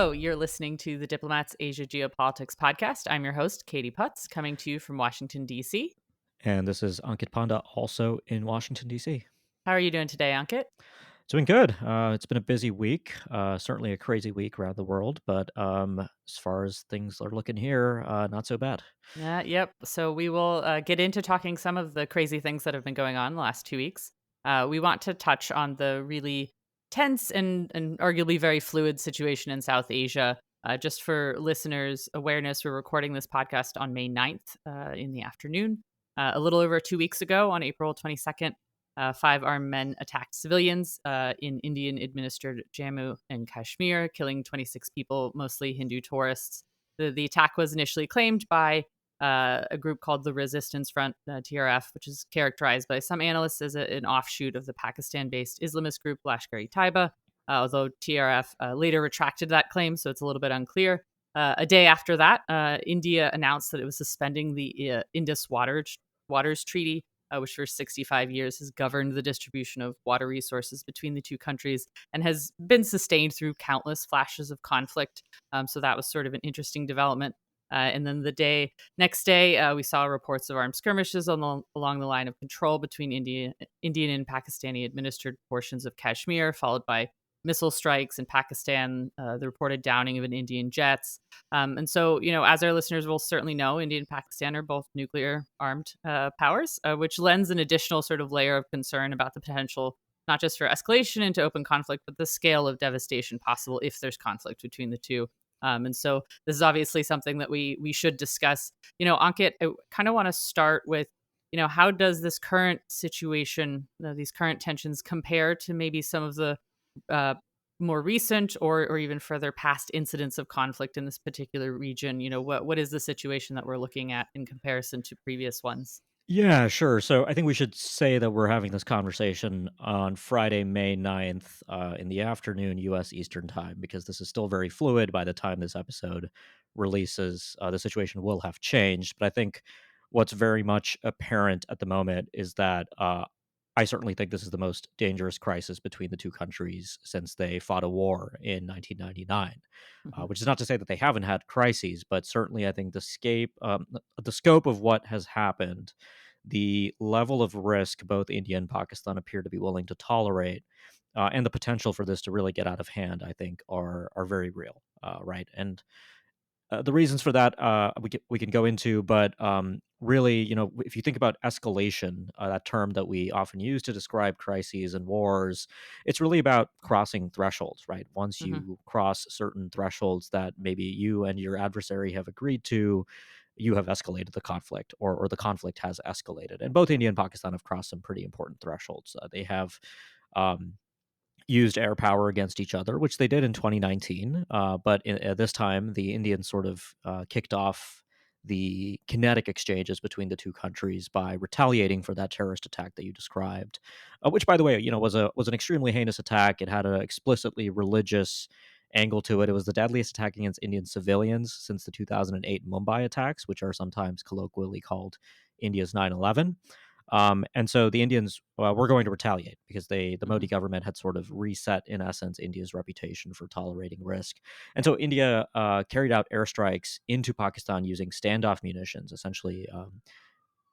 Hello, you're listening to the Diplomats Asia Geopolitics podcast. I'm your host, Katie Putz, coming to you from Washington, D.C. And this is Ankit Panda, also in Washington, D.C. How are you doing today, Ankit? Doing good. It's been a busy week, certainly a crazy week around the world, but as far as things are looking here, not so bad. Yep. So we will get into talking some of the crazy things that have been going on the last 2 weeks. We want to touch on the really tense and arguably very fluid situation in South Asia. Just for listeners' awareness, we're recording this podcast on May 9th in the afternoon. A little over 2 weeks ago, on April 22nd, five armed men attacked civilians in Indian administered Jammu and Kashmir, killing 26 people, mostly Hindu tourists. The attack was initially claimed by a group called the Resistance Front, TRF, which is characterized by some analysts as an offshoot of the Pakistan-based Islamist group Lashkar-e-Taiba, although TRF later retracted that claim, so it's a little bit unclear. A day after that, India announced that it was suspending the Waters Treaty, which for 65 years has governed the distribution of water resources between the two countries and has been sustained through countless flashes of conflict. So that was sort of an interesting development. And then the next day, we saw reports of armed skirmishes along the line of control between Indian and Pakistani administered portions of Kashmir, followed by missile strikes in Pakistan, the reported downing of an Indian jets. And so, as our listeners will certainly know, India and Pakistan are both nuclear armed powers, which lends an additional sort of layer of concern about the potential, not just for escalation into open conflict, but the scale of devastation possible if there's conflict between the two. And so this is obviously something that we should discuss. Ankit, I kind of want to start with, how does this current situation, these current tensions, compare to maybe some of the uh, more recent or even further past incidents of conflict in this particular region? What is the situation that we're looking at in comparison to previous ones? Yeah, sure. So I think we should say that we're having this conversation on Friday, May 9th, in the afternoon, U.S. Eastern Time, because this is still very fluid. By the time this episode releases, the situation will have changed. But I think what's very much apparent at the moment is that I certainly think this is the most dangerous crisis between the two countries since they fought a war in 1999. Hmm. Which is not to say that they haven't had crises, but certainly I think the scope of what has happened, the level of risk both India and Pakistan appear to be willing to tolerate, and the potential for this to really get out of hand, I think, are very real, right? And the reasons for that we can go into, but really, if you think about escalation, that term that we often use to describe crises and wars, it's really about crossing thresholds, right? Once Hmm. you cross certain thresholds that maybe you and your adversary have agreed to, you have escalated the conflict, or the conflict has escalated. And both India and Pakistan have crossed some pretty important thresholds. They have. Um, Used air power against each other, which they did in 2019. But at this time, the Indians sort of kicked off the kinetic exchanges between the two countries by retaliating for that terrorist attack that you described, which, by the way, was an extremely heinous attack. It had an explicitly religious angle to it. It was the deadliest attack against Indian civilians since the 2008 Mumbai attacks, which are sometimes colloquially called India's 9/11. And so the Indians were going to retaliate because the Hmm. Modi government had sort of reset, in essence, India's reputation for tolerating risk. And so India carried out airstrikes into Pakistan using standoff munitions, essentially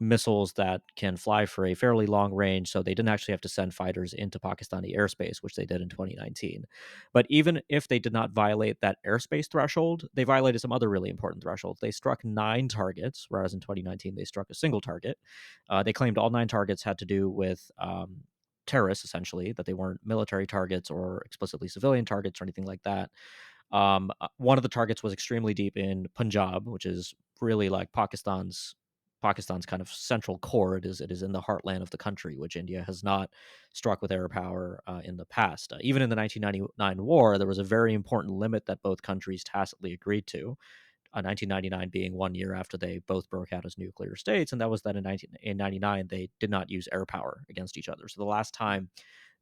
missiles that can fly for a fairly long range. So they didn't actually have to send fighters into Pakistani airspace, which they did in 2019. But even if they did not violate that airspace threshold, they violated some other really important thresholds. They struck 9 targets, whereas in 2019 they struck a single target. They claimed all 9 targets had to do with terrorists, essentially, that they weren't military targets or explicitly civilian targets or anything like that. One of the targets was extremely deep in Punjab, which is really like Pakistan's kind of central core. It is in the heartland of the country, which India has not struck with air power in the past. Even in the 1999 war, there was a very important limit that both countries tacitly agreed to. 1999 being 1 year after they both broke out as nuclear states, and that was that in 1999 they did not use air power against each other. So the last time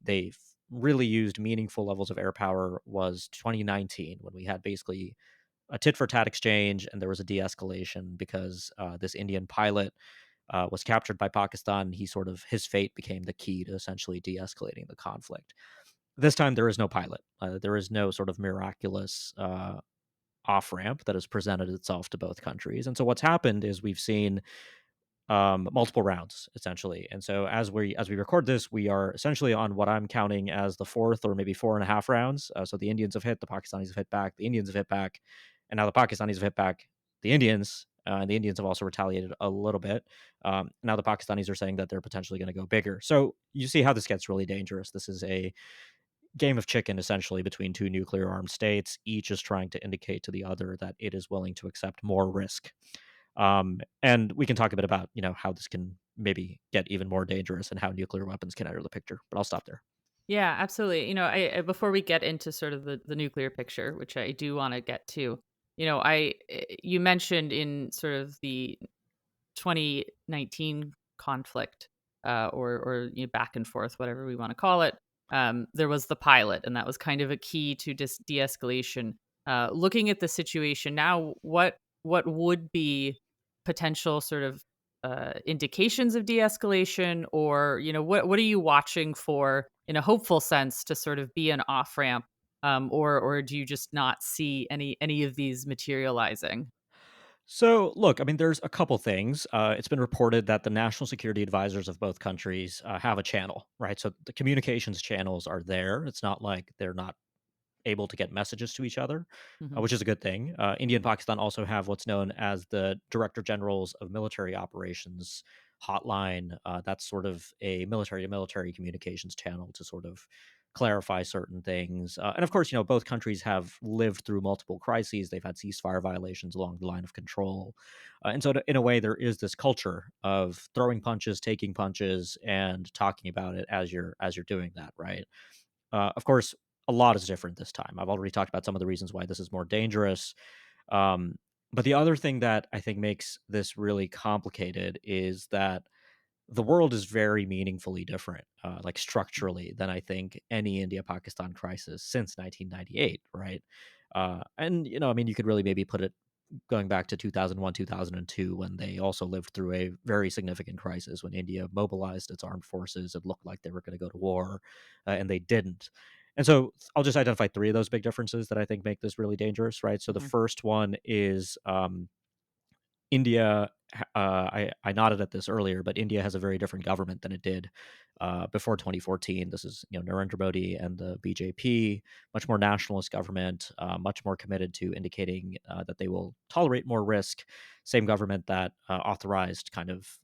they really used meaningful levels of air power was 2019, when we had basically a tit for tat exchange, and there was a de-escalation because this Indian pilot was captured by Pakistan. His fate became the key to essentially de-escalating the conflict. This time there is no pilot. There is no sort of miraculous off ramp that has presented itself to both countries. And so what's happened is we've seen multiple rounds essentially. And so as we record this, we are essentially on what I'm counting as the fourth or maybe 4.5 rounds. So the Indians have hit, the Pakistanis have hit back, the Indians have hit back, and now the Pakistanis have hit back the Indians. And the Indians have also retaliated a little bit. Now the Pakistanis are saying that they're potentially going to go bigger. So you see how this gets really dangerous. This is a game of chicken essentially between two nuclear armed states. Each is trying to indicate to the other that it is willing to accept more risk. And we can talk a bit about, how this can maybe get even more dangerous and how nuclear weapons can enter the picture. But I'll stop there. Yeah, absolutely. I before we get into sort of the nuclear picture, which I do want to get to, you mentioned in sort of the 2019 conflict, or back and forth, whatever we want to call it. There was the pilot, and that was kind of a key to de-escalation. Looking at the situation now, what would be potential sort of indications of de-escalation, or what are you watching for in a hopeful sense to sort of be an off ramp, or do you just not see any of these materializing? So, look, I mean, there's a couple things. It's been reported that the national security advisors of both countries have a channel, right? So the communications channels are there. It's not like they're not able to get messages to each other, Hmm. which is a good thing. India and Pakistan also have what's known as the Director Generals of Military Operations hotline. That's sort of a military to military communications channel to sort of clarify certain things. And of course, both countries have lived through multiple crises. They've had ceasefire violations along the line of control. And so, in a way, there is this culture of throwing punches, taking punches, and talking about it as you're doing that, right? Of course, a lot is different this time. I've already talked about some of the reasons why this is more dangerous. Um, but the other thing that I think makes this really complicated is that the world is very meaningfully different, like structurally, than I think any India Pakistan crisis since 1998, right? And, I mean, you could really maybe put it going back to 2001, 2002, when they also lived through a very significant crisis when India mobilized its armed forces. It looked like they were going to go to war, and they didn't. And so I'll just identify three of those big differences that I think make this really dangerous, right? So the Hmm. first one is India. I nodded at this earlier, but India has a very different government than it did before 2014. This is, Narendra Modi and the BJP, much more nationalist government, much more committed to indicating that they will tolerate more risk. Same government that authorized kind of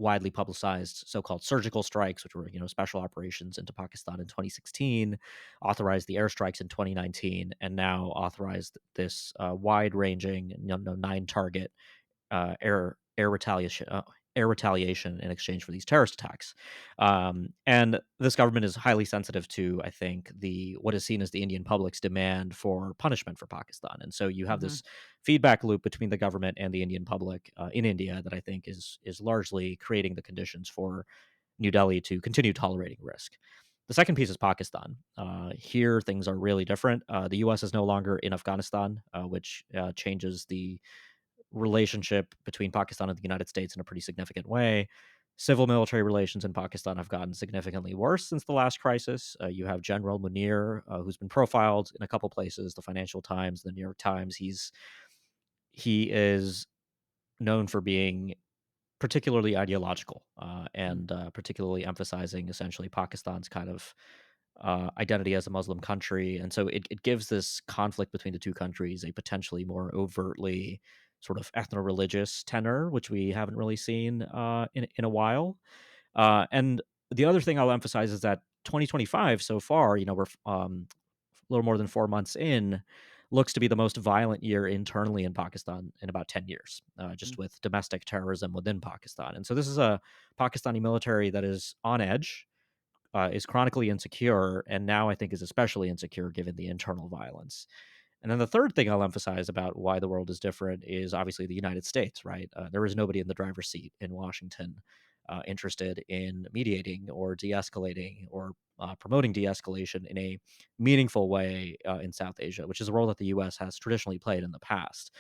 widely publicized so-called surgical strikes, which were, special operations into Pakistan in 2016, authorized the airstrikes in 2019, and now authorized this wide-ranging, 9 target air retaliation in exchange for these terrorist attacks. And this government is highly sensitive to, I think, the what is seen as the Indian public's demand for punishment for Pakistan. And so you have Hmm. this feedback loop between the government and the Indian public in India that I think is largely creating the conditions for New Delhi to continue tolerating risk. The second piece is Pakistan. Here, things are really different. The U.S. is no longer in Afghanistan, which changes the relationship between Pakistan and the United States in a pretty significant way. Civil military relations in Pakistan have gotten significantly worse since the last crisis. You have General Munir, who's been profiled in a couple places, the Financial Times, the New York Times. He is known for being particularly ideological, and particularly emphasizing essentially Pakistan's kind of identity as a Muslim country. And so it gives this conflict between the two countries a potentially more overtly sort of ethno religious tenor, which we haven't really seen in a while. And the other thing I'll emphasize is that 2025 so far, we're a little more than 4 months in, looks to be the most violent year internally in Pakistan in about 10 years, just with domestic terrorism within Pakistan. And so this is a Pakistani military that is on edge, is chronically insecure, and now I think is especially insecure given the internal violence. And then the third thing I'll emphasize about why the world is different is obviously the United States, right? There is nobody in the driver's seat in Washington interested in mediating or de escalating or promoting de escalation in a meaningful way in South Asia, which is a role that the U.S. has traditionally played in the past.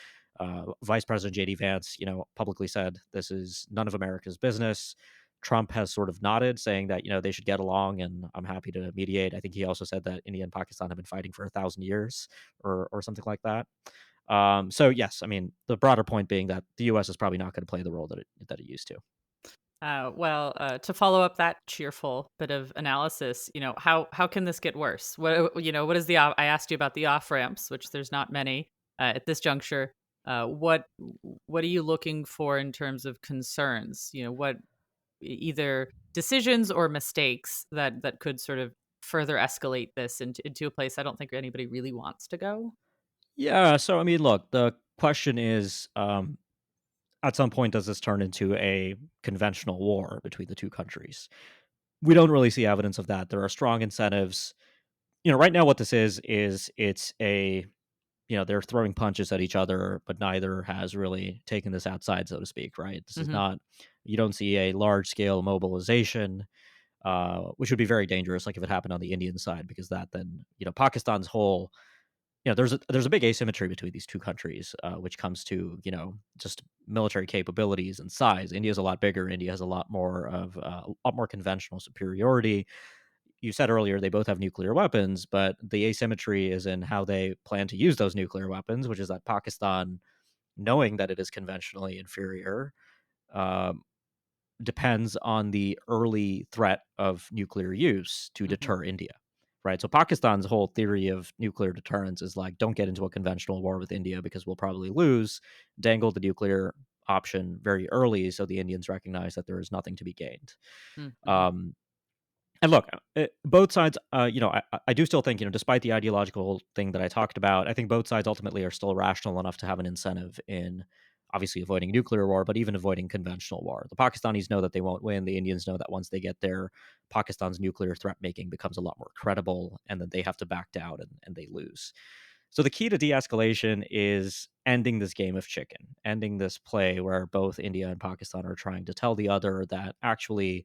Vice President J.D. Vance, publicly said this is none of America's business. Trump has sort of nodded, saying that they should get along, and I'm happy to mediate. I think he also said that India and Pakistan have been fighting for 1,000 years, or something like that. So yes, I mean the broader point being that the U.S. is probably not going to play the role that it used to. To follow up that cheerful bit of analysis, how can this get worse? What is I asked you about the off ramps, which there's not many at this juncture. What are you looking for in terms of concerns? Either decisions or mistakes that could sort of further escalate this into a place I don't think anybody really wants to go. Yeah. So I mean, look, the question is, at some point, does this turn into a conventional war between the two countries? We don't really see evidence of that. There are strong incentives. Right now, what this is it's a they're throwing punches at each other, but neither has really taken this outside, so to speak, right? This is Hmm. not, you don't see a large scale mobilization, which would be very dangerous, like if it happened on the Indian side, because that then, Pakistan's whole, there's a big asymmetry between these two countries, which comes to, just military capabilities and size. India's a lot bigger. India has a lot more conventional superiority. You said earlier they both have nuclear weapons, but the asymmetry is in how they plan to use those nuclear weapons, which is that Pakistan, knowing that it is conventionally inferior, um, depends on the early threat of nuclear use to Hmm. deter India. Right. So Pakistan's whole theory of nuclear deterrence is like, don't get into a conventional war with India because we'll probably lose. Dangle the nuclear option very early so the Indians recognize that there is nothing to be gained. Hmm. Um, and look, both sides, I do still think, despite the ideological thing that I talked about, I think both sides ultimately are still rational enough to have an incentive in obviously avoiding nuclear war, but even avoiding conventional war. The Pakistanis know that they won't win. The Indians know that once they get there, Pakistan's nuclear threat making becomes a lot more credible, and then they have to back down, and they lose. So the key to de-escalation is ending this game of chicken, ending this play where both India and Pakistan are trying to tell the other that actually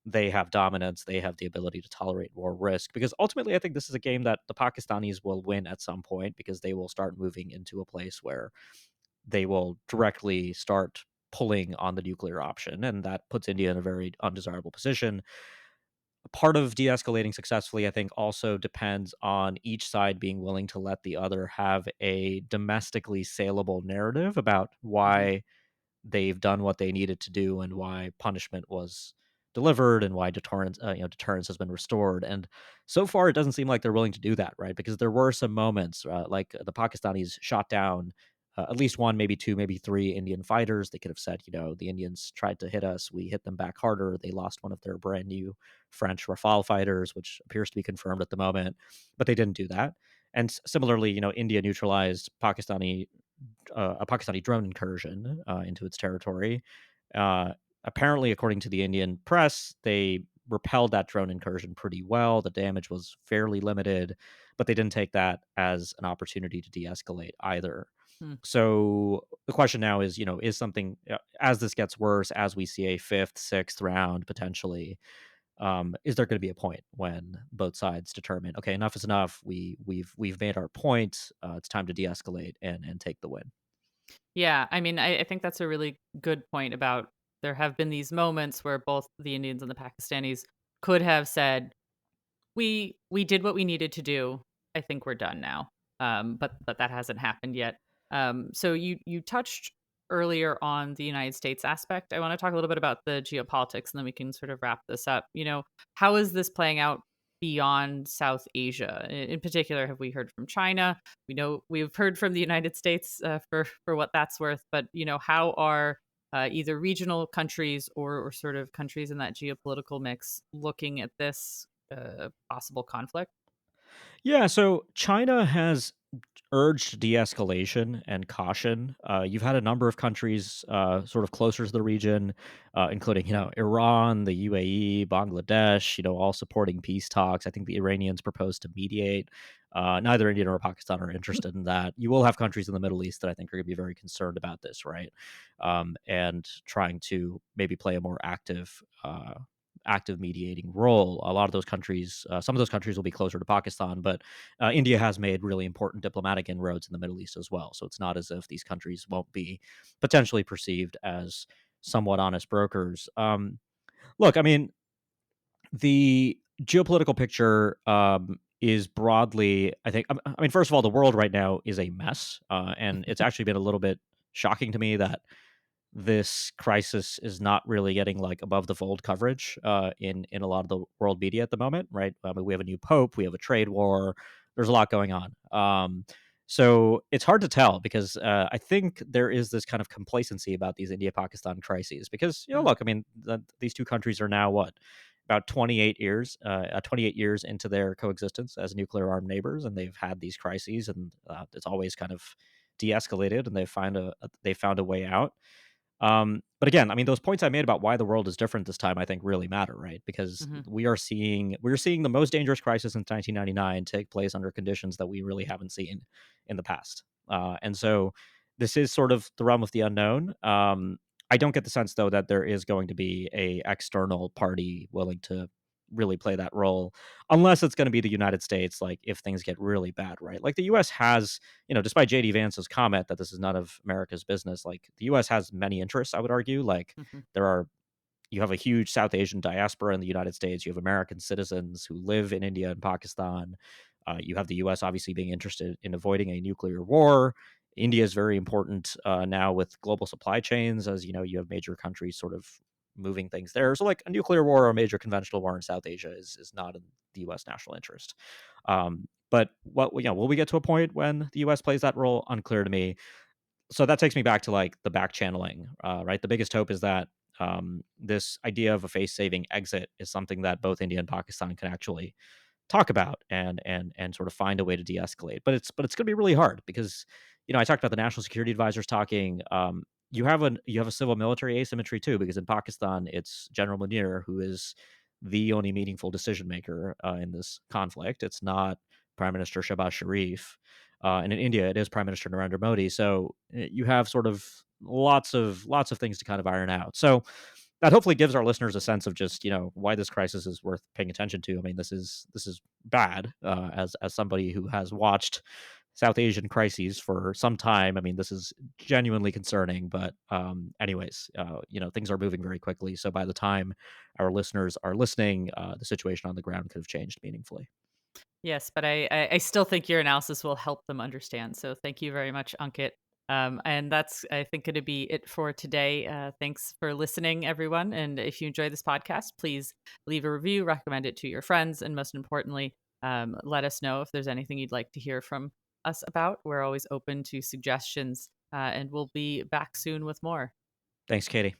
they have dominance, they have the ability to tolerate more risk. Because ultimately, I think this is a game that the Pakistanis will win at some point, because they will start moving into a place where they will directly start pulling on the nuclear option, and that puts India in a very undesirable position. Part of de-escalating successfully, I think, also depends on each side being willing to let the other have a domestically saleable narrative about Hmm. why they've done what they needed to do, and why punishment was delivered, and why deterrence has been restored. And so far, it doesn't seem like they're willing to do that, right? Because there were some moments, like the Pakistanis shot down at least one, maybe two, maybe three Indian fighters. They could have said, the Indians tried to hit us, we hit them back harder. They lost one of their brand new French Rafale fighters, which appears to be confirmed at the moment, but they didn't do that. And similarly, India neutralized a Pakistani drone incursion into its territory. Uh, Apparently, according to the Indian press, they repelled that drone incursion pretty well. The damage was fairly limited, but they didn't take that as an opportunity to de-escalate either. So the question now is, is something, as this gets worse, as we see a fifth, sixth round potentially, is there going to be a point when both sides determine, okay, enough is enough. We've made our point. It's time to de-escalate and take the win. Yeah, I mean, I think that's a really good point about there have been these moments where both the Indians and the Pakistanis could have said, we did what we needed to do. I think we're done now. But that hasn't happened yet. So you touched earlier on the United States aspect. I want to talk a little bit about the geopolitics, and then we can sort of wrap this up. How is this playing out beyond South Asia? In particular, have we heard from China? We know we've heard from the United States for what that's worth. But how are either regional countries or sort of countries in that geopolitical mix looking at this possible conflict? Yeah, so China has urged de-escalation and caution. You've had a number of countries sort of closer to the region, including Iran, the UAE, Bangladesh, all supporting peace talks. I think the Iranians proposed to mediate. Neither India nor Pakistan are interested in that. You will have countries in the Middle East that I think are going to be very concerned about this, right? And trying to maybe play a more active mediating role. A lot of those countries, some of those countries will be closer to Pakistan, but India has made really important diplomatic inroads in the Middle East as well. So it's not as if these countries won't be potentially perceived as somewhat honest brokers. Look, I mean, the geopolitical picture is broadly, I think. I mean, first of all, the world right now is a mess, and it's actually been a little bit shocking to me that this crisis is not really getting like above the fold coverage in a lot of the world media at the moment, right? I mean, we have a new pope, we have a trade war. There's a lot going on. So it's hard to tell because I think there is this kind of complacency about these India-Pakistan crises because Mm, look, I mean, these two countries are now what about 28 years into their coexistence as nuclear armed neighbors, and they've had these crises, and it's always kind of de-escalated, and they found a way out. But again, I mean, those points I made about why the world is different this time, I think, really matter, right? Because mhm, we're seeing the most dangerous crisis since 1999 take place under conditions that we really haven't seen in the past, and so this is sort of the realm of the unknown. I don't get the sense though that there is going to be a external party willing to really play that role, unless it's going to be the United States. Like if things get really bad, right? Like the U.S. has, despite JD Vance's comment that this is none of America's business, like the U.S. has many interests, I would argue. Like mhm. there are, you have a huge South Asian diaspora in the United States. You have American citizens who live in India and Pakistan. You have the U.S. obviously being interested in avoiding a nuclear war. India is very important now with global supply chains, as you know, you have major countries sort of moving things there. So, like a nuclear war or a major conventional war in South Asia is not in the U.S. national interest. But will we get to a point when the U.S. plays that role? Unclear to me. So that takes me back to like the back channeling, right? The biggest hope is that this idea of a face saving exit is something that both India and Pakistan can actually talk about and sort of find a way to de-escalate. But it's going to be really hard because I talked about the national security advisors talking. You have a civil military asymmetry too because in Pakistan it's General Munir who is the only meaningful decision maker in this conflict. It's not Prime Minister Shehbaz Sharif. And in India, it is Prime Minister Narendra Modi. So you have sort of lots of things to kind of iron out. So that hopefully gives our listeners a sense of just why this crisis is worth paying attention to. I mean, this is bad. As somebody who has watched South Asian crises for some time, I mean, this is genuinely concerning. But anyways, things are moving very quickly. So by the time our listeners are listening, the situation on the ground could have changed meaningfully. Yes, but I still think your analysis will help them understand. So thank you very much, Ankit. And that's, I think, going to be it for today. Thanks for listening, everyone. And if you enjoy this podcast, please leave a review, recommend it to your friends, and most importantly, let us know if there's anything you'd like to hear from us about. We're always open to suggestions, and we'll be back soon with more. Thanks, Katie.